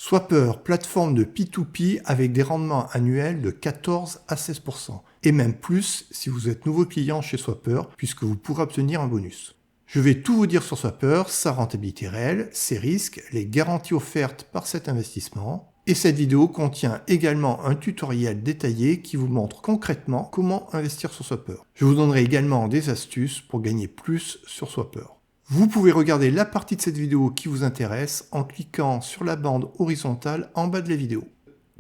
Swapper, plateforme de P2P avec des rendements annuels de 14 à 16%, et même plus si vous êtes nouveau client chez Swapper, puisque vous pourrez obtenir un bonus. Je vais tout vous dire sur Swapper, sa rentabilité réelle, ses risques, les garanties offertes par cet investissement, et cette vidéo contient également un tutoriel détaillé qui vous montre concrètement comment investir sur Swapper. Je vous donnerai également des astuces pour gagner plus sur Swapper. Vous pouvez regarder la partie de cette vidéo qui vous intéresse en cliquant sur la bande horizontale en bas de la vidéo.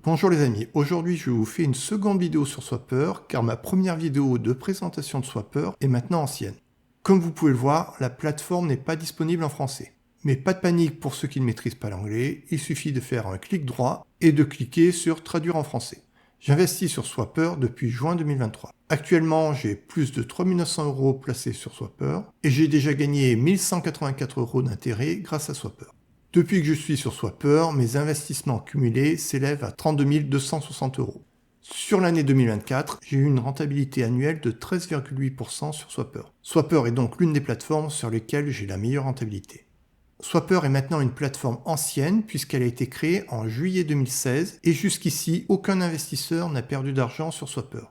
Bonjour les amis, aujourd'hui je vous fais une seconde vidéo sur Swapper car ma première vidéo de présentation de Swapper est maintenant ancienne. Comme vous pouvez le voir, la plateforme n'est pas disponible en français. Mais pas de panique pour ceux qui ne maîtrisent pas l'anglais, il suffit de faire un clic droit et de cliquer sur Traduire en français. J'investis sur Swapper depuis juin 2023. Actuellement, j'ai plus de 3 900 € placés sur Swapper et j'ai déjà gagné 1 184 € d'intérêt grâce à Swapper. Depuis que je suis sur Swapper, mes investissements cumulés s'élèvent à 32 260 €. Sur l'année 2024, j'ai eu une rentabilité annuelle de 13,8% sur Swapper. Swapper est donc l'une des plateformes sur lesquelles j'ai la meilleure rentabilité. Swapper est maintenant une plateforme ancienne puisqu'elle a été créée en juillet 2016 et jusqu'ici, aucun investisseur n'a perdu d'argent sur Swapper.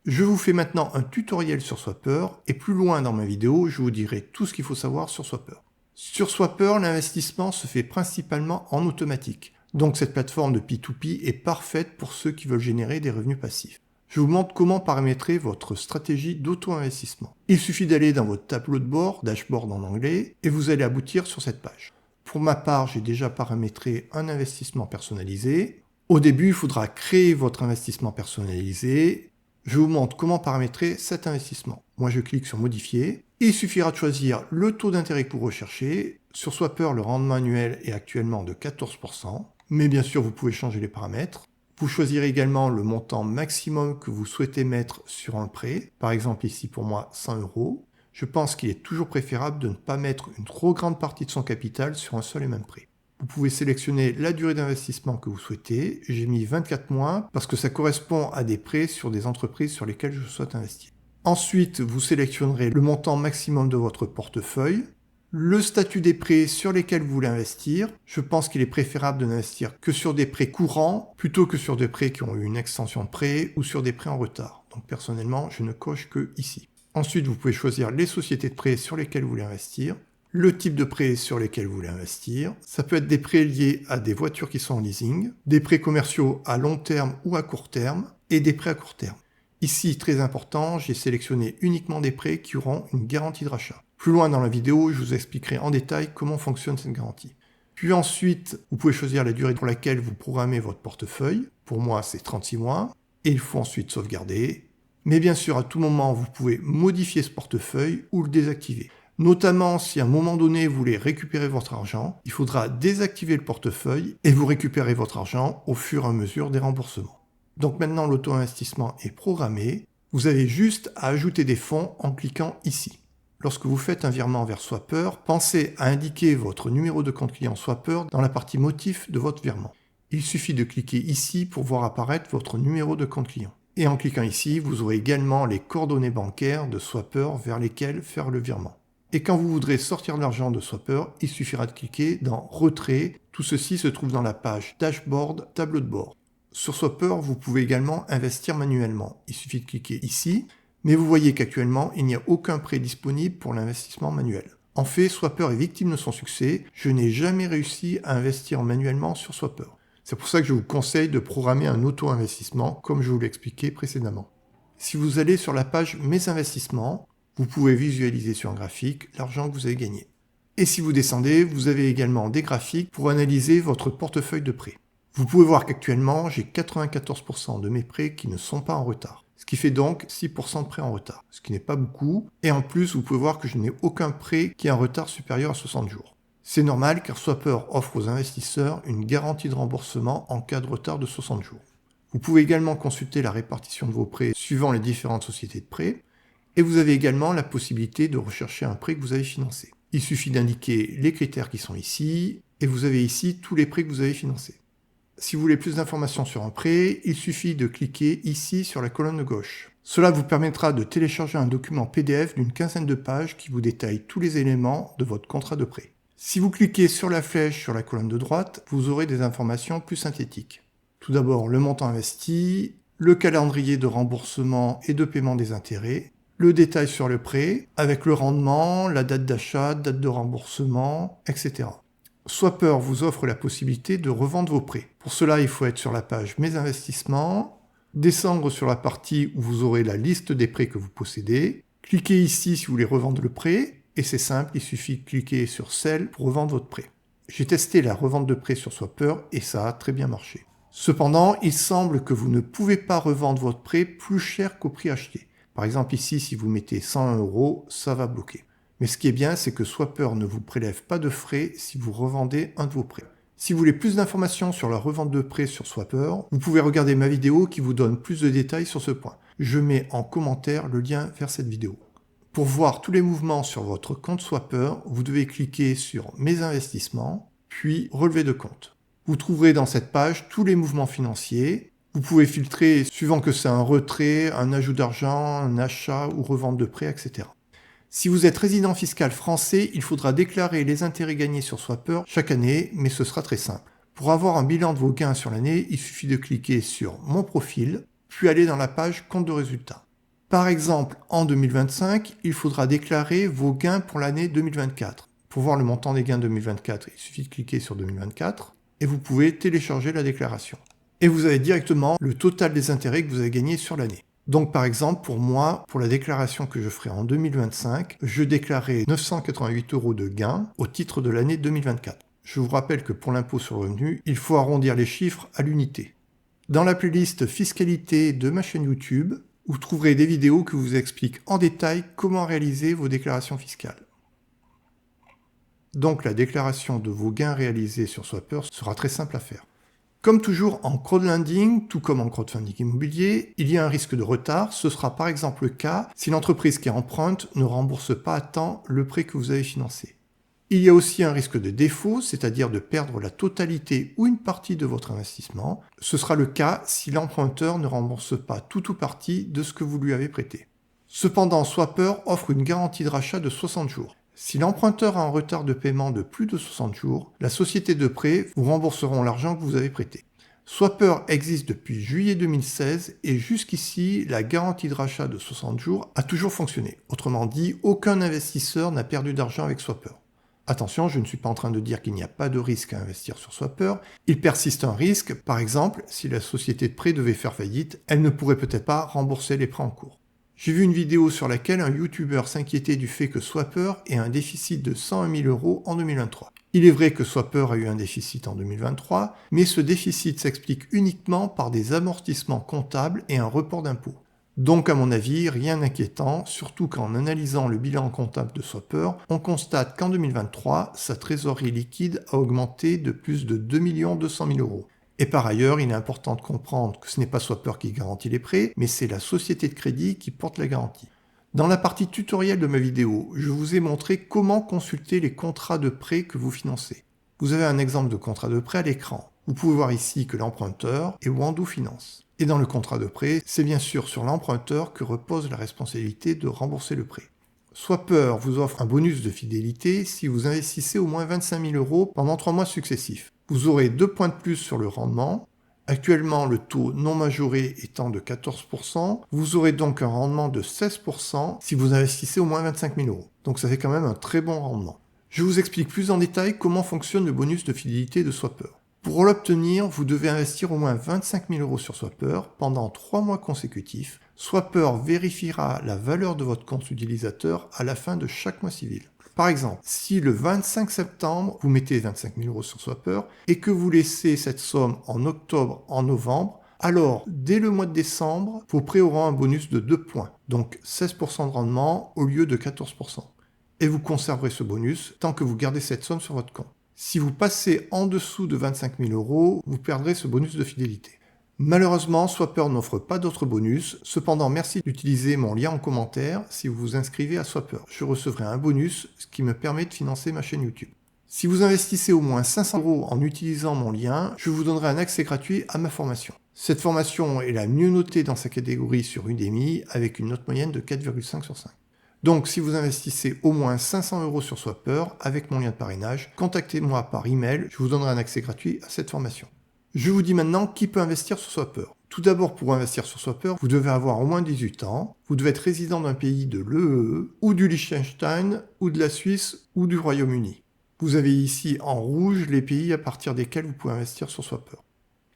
Je vous fais maintenant un tutoriel sur Swapper et plus loin dans ma vidéo, je vous dirai tout ce qu'il faut savoir sur Swapper. Sur Swapper, l'investissement se fait principalement en automatique. Donc cette plateforme de P2P est parfaite pour ceux qui veulent générer des revenus passifs. Je vous montre comment paramétrer votre stratégie d'auto-investissement. Il suffit d'aller dans votre tableau de bord, dashboard en anglais, et vous allez aboutir sur cette page. Pour ma part, j'ai déjà paramétré un investissement personnalisé. Au début, il faudra créer votre investissement personnalisé. Je vous montre comment paramétrer cet investissement. Moi, je clique sur Modifier. Il suffira de choisir le taux d'intérêt que vous recherchez. Sur Swapper, le rendement annuel est actuellement de 14%. Mais bien sûr, vous pouvez changer les paramètres. Vous choisirez également le montant maximum que vous souhaitez mettre sur un prêt. Par exemple ici pour moi 100 €. Je pense qu'il est toujours préférable de ne pas mettre une trop grande partie de son capital sur un seul et même prêt. Vous pouvez sélectionner la durée d'investissement que vous souhaitez. J'ai mis 24 mois parce que ça correspond à des prêts sur des entreprises sur lesquelles je souhaite investir. Ensuite, vous sélectionnerez le montant maximum de votre portefeuille. Le statut des prêts sur lesquels vous voulez investir. Je pense qu'il est préférable de n'investir que sur des prêts courants plutôt que sur des prêts qui ont eu une extension de prêt ou sur des prêts en retard. Donc personnellement, je ne coche que ici. Ensuite, vous pouvez choisir les sociétés de prêts sur lesquelles vous voulez investir, le type de prêts sur lesquels vous voulez investir. Ça peut être des prêts liés à des voitures qui sont en leasing, des prêts commerciaux à long terme ou à court terme et des prêts à court terme. Ici, très important, j'ai sélectionné uniquement des prêts qui auront une garantie de rachat. Plus loin dans la vidéo, je vous expliquerai en détail comment fonctionne cette garantie. Puis ensuite, vous pouvez choisir la durée pour laquelle vous programmez votre portefeuille. Pour moi, c'est 36 mois. Et il faut ensuite sauvegarder. Mais bien sûr, à tout moment, vous pouvez modifier ce portefeuille ou le désactiver. Notamment, si à un moment donné, vous voulez récupérer votre argent, il faudra désactiver le portefeuille et vous récupérez votre argent au fur et à mesure des remboursements. Donc maintenant, l'auto-investissement est programmé. Vous avez juste à ajouter des fonds en cliquant ici. Lorsque vous faites un virement vers Swapper, pensez à indiquer votre numéro de compte client Swapper dans la partie motif de votre virement. Il suffit de cliquer ici pour voir apparaître votre numéro de compte client. Et en cliquant ici, vous aurez également les coordonnées bancaires de Swapper vers lesquelles faire le virement. Et quand vous voudrez sortir de l'argent de Swapper, il suffira de cliquer dans Retrait. Tout ceci se trouve dans la page Dashboard, tableau de bord. Sur Swapper, vous pouvez également investir manuellement. Il suffit de cliquer ici. Mais vous voyez qu'actuellement, il n'y a aucun prêt disponible pour l'investissement manuel. En fait, Swapper est victime de son succès. Je n'ai jamais réussi à investir manuellement sur Swapper. C'est pour ça que je vous conseille de programmer un auto-investissement, comme je vous l'ai expliqué précédemment. Si vous allez sur la page Mes investissements, vous pouvez visualiser sur un graphique l'argent que vous avez gagné. Et si vous descendez, vous avez également des graphiques pour analyser votre portefeuille de prêts. Vous pouvez voir qu'actuellement, j'ai 94% de mes prêts qui ne sont pas en retard. Ce qui fait donc 6% de prêts en retard, ce qui n'est pas beaucoup. Et en plus, vous pouvez voir que je n'ai aucun prêt qui est en retard supérieur à 60 jours. C'est normal car Swapper offre aux investisseurs une garantie de remboursement en cas de retard de 60 jours. Vous pouvez également consulter la répartition de vos prêts suivant les différentes sociétés de prêts. Et vous avez également la possibilité de rechercher un prêt que vous avez financé. Il suffit d'indiquer les critères qui sont ici et vous avez ici tous les prêts que vous avez financés. Si vous voulez plus d'informations sur un prêt, il suffit de cliquer ici sur la colonne de gauche. Cela vous permettra de télécharger un document PDF d'une quinzaine de pages qui vous détaille tous les éléments de votre contrat de prêt. Si vous cliquez sur la flèche sur la colonne de droite, vous aurez des informations plus synthétiques. Tout d'abord, le montant investi, le calendrier de remboursement et de paiement des intérêts, le détail sur le prêt, avec le rendement, la date d'achat, date de remboursement, etc. Swapper vous offre la possibilité de revendre vos prêts. Pour cela, il faut être sur la page Mes investissements, descendre sur la partie où vous aurez la liste des prêts que vous possédez, cliquez ici si vous voulez revendre le prêt, et c'est simple, il suffit de cliquer sur Sell pour revendre votre prêt. J'ai testé la revente de prêt sur Swapper et ça a très bien marché. Cependant, il semble que vous ne pouvez pas revendre votre prêt plus cher qu'au prix acheté. Par exemple ici, si vous mettez 101 €, ça va bloquer. Mais ce qui est bien, c'est que Swapper ne vous prélève pas de frais si vous revendez un de vos prêts. Si vous voulez plus d'informations sur la revente de prêts sur Swapper, vous pouvez regarder ma vidéo qui vous donne plus de détails sur ce point. Je mets en commentaire le lien vers cette vidéo. Pour voir tous les mouvements sur votre compte Swapper, vous devez cliquer sur Mes investissements, puis Relevé de compte. Vous trouverez dans cette page tous les mouvements financiers. Vous pouvez filtrer suivant que c'est un retrait, un ajout d'argent, un achat ou revente de prêt, etc. Si vous êtes résident fiscal français, il faudra déclarer les intérêts gagnés sur Swapper chaque année, mais ce sera très simple. Pour avoir un bilan de vos gains sur l'année, il suffit de cliquer sur Mon profil, puis aller dans la page Compte de résultats. Par exemple, en 2025, il faudra déclarer vos gains pour l'année 2024. Pour voir le montant des gains 2024, il suffit de cliquer sur 2024 et vous pouvez télécharger la déclaration. Et vous avez directement le total des intérêts que vous avez gagnés sur l'année. Donc par exemple, pour moi, pour la déclaration que je ferai en 2025, je déclarerai 988 € de gains au titre de l'année 2024. Je vous rappelle que pour l'impôt sur le revenu, il faut arrondir les chiffres à l'unité. Dans la playlist Fiscalité de ma chaîne YouTube, vous trouverez des vidéos qui vous expliquent en détail comment réaliser vos déclarations fiscales. Donc la déclaration de vos gains réalisés sur Swapper sera très simple à faire. Comme toujours en crowdlending, tout comme en crowdfunding immobilier, il y a un risque de retard. Ce sera par exemple le cas si l'entreprise qui emprunte ne rembourse pas à temps le prêt que vous avez financé. Il y a aussi un risque de défaut, c'est-à-dire de perdre la totalité ou une partie de votre investissement. Ce sera le cas si l'emprunteur ne rembourse pas tout ou partie de ce que vous lui avez prêté. Cependant, Swapper offre une garantie de rachat de 60 jours. Si l'emprunteur a un retard de paiement de plus de 60 jours, la société de prêt vous rembourseront l'argent que vous avez prêté. Swapper existe depuis juillet 2016 et jusqu'ici, la garantie de rachat de 60 jours a toujours fonctionné. Autrement dit, aucun investisseur n'a perdu d'argent avec Swapper. Attention, je ne suis pas en train de dire qu'il n'y a pas de risque à investir sur Swapper. Il persiste un risque, par exemple, si la société de prêt devait faire faillite, elle ne pourrait peut-être pas rembourser les prêts en cours. J'ai vu une vidéo sur laquelle un YouTuber s'inquiétait du fait que Swapper ait un déficit de 101 000 € en 2023. Il est vrai que Swapper a eu un déficit en 2023, mais ce déficit s'explique uniquement par des amortissements comptables et un report d'impôts. Donc à mon avis, rien d'inquiétant, surtout qu'en analysant le bilan comptable de Swapper, on constate qu'en 2023, sa trésorerie liquide a augmenté de plus de 2 200 000 €. Et par ailleurs, il est important de comprendre que ce n'est pas Swapper qui garantit les prêts, mais c'est la société de crédit qui porte la garantie. Dans la partie tutoriel de ma vidéo, je vous ai montré comment consulter les contrats de prêt que vous financez. Vous avez un exemple de contrat de prêt à l'écran. Vous pouvez voir ici que l'emprunteur est Wando Finance. Et dans le contrat de prêt, c'est bien sûr sur l'emprunteur que repose la responsabilité de rembourser le prêt. Swapper vous offre un bonus de fidélité si vous investissez au moins 25 000 € pendant 3 mois successifs. Vous aurez 2 points de plus sur le rendement. Actuellement, le taux non majoré étant de 14%, vous aurez donc un rendement de 16% si vous investissez au moins 25 000 €. Donc ça fait quand même un très bon rendement. Je vous explique plus en détail comment fonctionne le bonus de fidélité de Swapper. Pour l'obtenir, vous devez investir au moins 25 000 € sur Swapper pendant 3 mois consécutifs. Swapper vérifiera la valeur de votre compte utilisateur à la fin de chaque mois civil. Par exemple, si le 25 septembre, vous mettez 25 000 € sur Swapper et que vous laissez cette somme en octobre, en novembre, alors dès le mois de décembre, vos prêts auront un bonus de 2 points, donc 16% de rendement au lieu de 14%. Et vous conserverez ce bonus tant que vous gardez cette somme sur votre compte. Si vous passez en dessous de 25 000 €, vous perdrez ce bonus de fidélité. Malheureusement, Swapper n'offre pas d'autres bonus. Cependant, merci d'utiliser mon lien en commentaire si vous vous inscrivez à Swapper. Je recevrai un bonus, ce qui me permet de financer ma chaîne YouTube. Si vous investissez au moins 500 € en utilisant mon lien, je vous donnerai un accès gratuit à ma formation. Cette formation est la mieux notée dans sa catégorie sur Udemy avec une note moyenne de 4,5 sur 5. Donc si vous investissez au moins 500 € sur Swapper avec mon lien de parrainage, contactez-moi par email, je vous donnerai un accès gratuit à cette formation. Je vous dis maintenant qui peut investir sur Swapper. Tout d'abord, pour investir sur Swapper, vous devez avoir au moins 18 ans, vous devez être résident d'un pays de l'EEE, ou du Liechtenstein, ou de la Suisse, ou du Royaume-Uni. Vous avez ici en rouge les pays à partir desquels vous pouvez investir sur Swapper.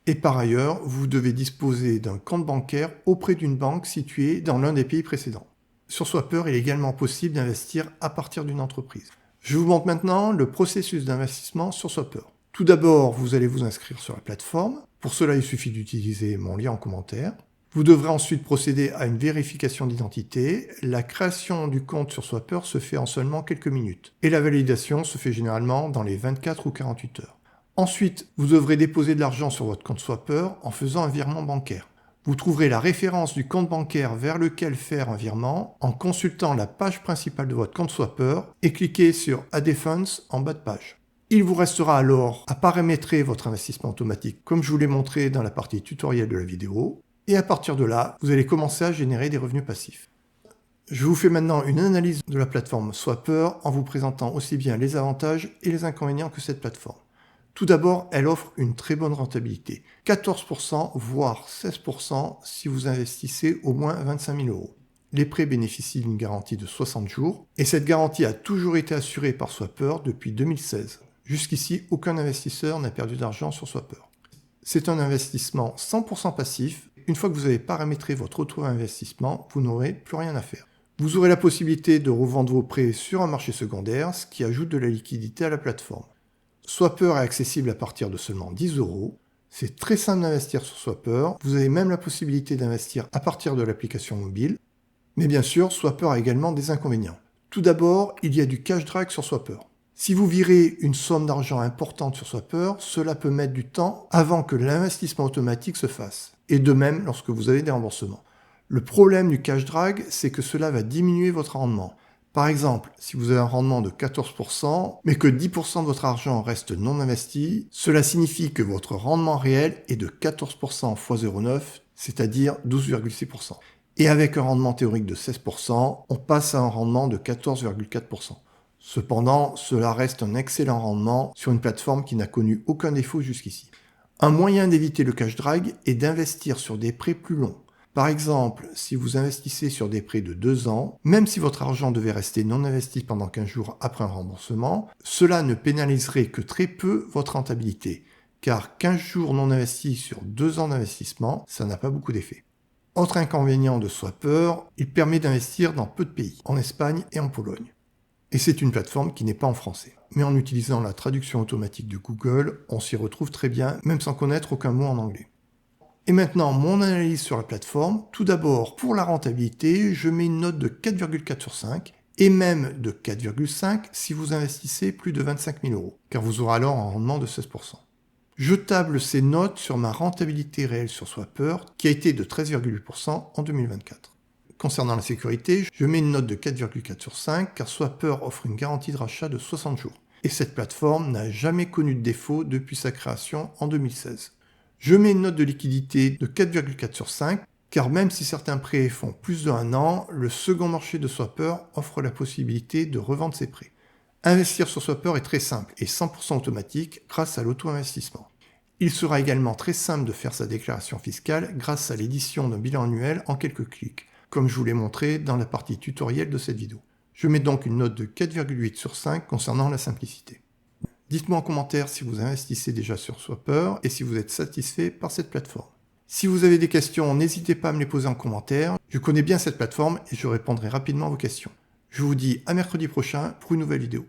Et par ailleurs, vous devez disposer d'un compte bancaire auprès d'une banque située dans l'un des pays précédents. Sur Swapper, il est également possible d'investir à partir d'une entreprise. Je vous montre maintenant le processus d'investissement sur Swapper. Tout d'abord, vous allez vous inscrire sur la plateforme. Pour cela, il suffit d'utiliser mon lien en commentaire. Vous devrez ensuite procéder à une vérification d'identité. La création du compte sur Swapper se fait en seulement quelques minutes. Et la validation se fait généralement dans les 24 ou 48 heures. Ensuite, vous devrez déposer de l'argent sur votre compte Swapper en faisant un virement bancaire. Vous trouverez la référence du compte bancaire vers lequel faire un virement en consultant la page principale de votre compte Swapper et cliquez sur Add a Funds en bas de page. Il vous restera alors à paramétrer votre investissement automatique comme je vous l'ai montré dans la partie tutoriel de la vidéo. Et à partir de là, vous allez commencer à générer des revenus passifs. Je vous fais maintenant une analyse de la plateforme Swapper en vous présentant aussi bien les avantages et les inconvénients que cette plateforme. Tout d'abord, elle offre une très bonne rentabilité, 14% voire 16% si vous investissez au moins 25 000 €. Les prêts bénéficient d'une garantie de 60 jours et cette garantie a toujours été assurée par Swapper depuis 2016. Jusqu'ici, aucun investisseur n'a perdu d'argent sur Swapper. C'est un investissement 100% passif. Une fois que vous avez paramétré votre auto-investissement, vous n'aurez plus rien à faire. Vous aurez la possibilité de revendre vos prêts sur un marché secondaire, ce qui ajoute de la liquidité à la plateforme. Swapper est accessible à partir de seulement 10 €. C'est très simple d'investir sur Swapper. Vous avez même la possibilité d'investir à partir de l'application mobile. Mais bien sûr, Swapper a également des inconvénients. Tout d'abord, il y a du cash drag sur Swapper. Si vous virez une somme d'argent importante sur Swapper, cela peut mettre du temps avant que l'investissement automatique se fasse. Et de même lorsque vous avez des remboursements. Le problème du cash drag, c'est que cela va diminuer votre rendement. Par exemple, si vous avez un rendement de 14%, mais que 10% de votre argent reste non investi, cela signifie que votre rendement réel est de 14% x 0,9, c'est-à-dire 12,6%. Et avec un rendement théorique de 16%, on passe à un rendement de 14,4%. Cependant, cela reste un excellent rendement sur une plateforme qui n'a connu aucun défaut jusqu'ici. Un moyen d'éviter le cash drag est d'investir sur des prêts plus longs. Par exemple, si vous investissez sur des prêts de 2 ans, même si votre argent devait rester non investi pendant 15 jours après un remboursement, cela ne pénaliserait que très peu votre rentabilité, car 15 jours non investis sur 2 ans d'investissement, ça n'a pas beaucoup d'effet. Autre inconvénient de Swapper, il permet d'investir dans peu de pays, en Espagne et en Pologne. Et c'est une plateforme qui n'est pas en français. Mais en utilisant la traduction automatique de Google, on s'y retrouve très bien, même sans connaître aucun mot en anglais. Et maintenant, mon analyse sur la plateforme. Tout d'abord, pour la rentabilité, je mets une note de 4,4 sur 5, et même de 4,5 si vous investissez plus de 25 000 €, car vous aurez alors un rendement de 16%. Je table ces notes sur ma rentabilité réelle sur Swapper, qui a été de 13,8% en 2024. Concernant la sécurité, je mets une note de 4,4 sur 5 car Swapper offre une garantie de rachat de 60 jours. Et cette plateforme n'a jamais connu de défaut depuis sa création en 2016. Je mets une note de liquidité de 4,4 sur 5 car même si certains prêts font plus d'1 an, le second marché de Swapper offre la possibilité de revendre ses prêts. Investir sur Swapper est très simple et 100% automatique grâce à l'auto-investissement. Il sera également très simple de faire sa déclaration fiscale grâce à l'édition d'un bilan annuel en quelques clics, comme je vous l'ai montré dans la partie tutoriel de cette vidéo. Je mets donc une note de 4,8 sur 5 concernant la simplicité. Dites-moi en commentaire si vous investissez déjà sur Swapper et si vous êtes satisfait par cette plateforme. Si vous avez des questions, n'hésitez pas à me les poser en commentaire. Je connais bien cette plateforme et je répondrai rapidement à vos questions. Je vous dis à mercredi prochain pour une nouvelle vidéo.